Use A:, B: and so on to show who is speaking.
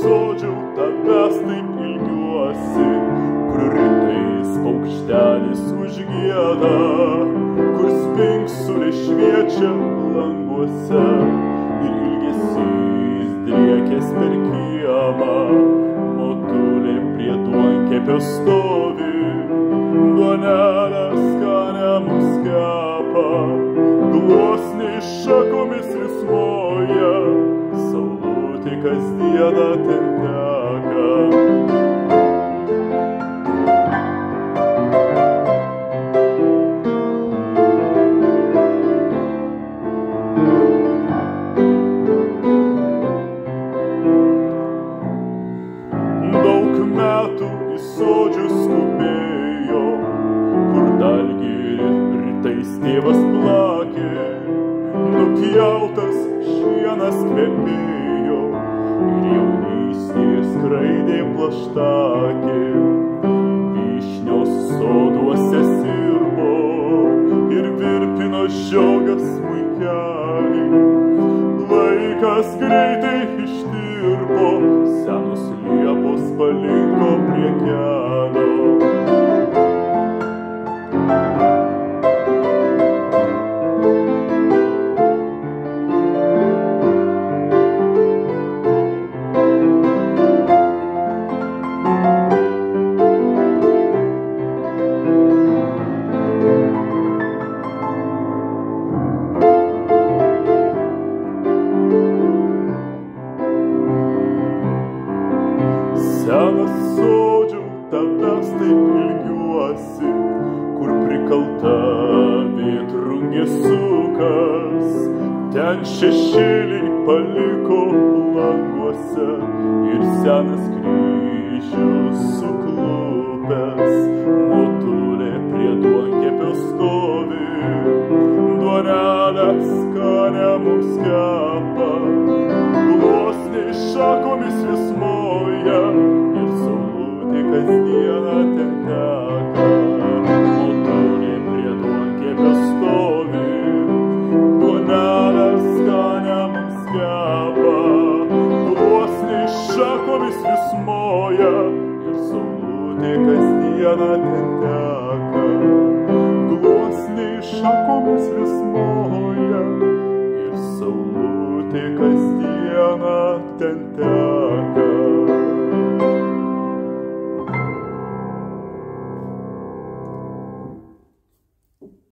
A: sodžiau, tavęs taip ilgiuosi, kur rytais paukštelis užgieda, kur spingsulė šviečia languose ir ilgesys driekės per kiemą. Motulė prie duonkepio stovi, duonelę skanę mums kepa, gluosniai šakomis rismoja, saulutė kasdieną ten teka. Daug metų į sodžius skubėjo, kur dalgį rytais tėvas plakė, nupjautas šienas kvepėjo ir jaunystėje skraidė plaštakė. Vyšnios soduose sirpo ir virpino žiogas smuikelį. Laikas greitai ištirpo, senos liepos paliko prie kelio. Senas sodžiau, tavęs taip ilgiuosi, kur prikalta vėtrungė sukas. Ten šešėliai paliko languose ir senas kryžius suklupęs. Motulė prie duonkepio stovi, duonelę skanę mums kepa, gluosniai šakomis vis moja ir saulutė kasdieną ten teka. Motulė prie duonkepio stovi, duonelę skanę mums kepa, gluosniai šakomis vis moja ir saulutė kasdieną ten teka. Gluosniai šakomis vis moja ir saulutė kasdieną ten teka.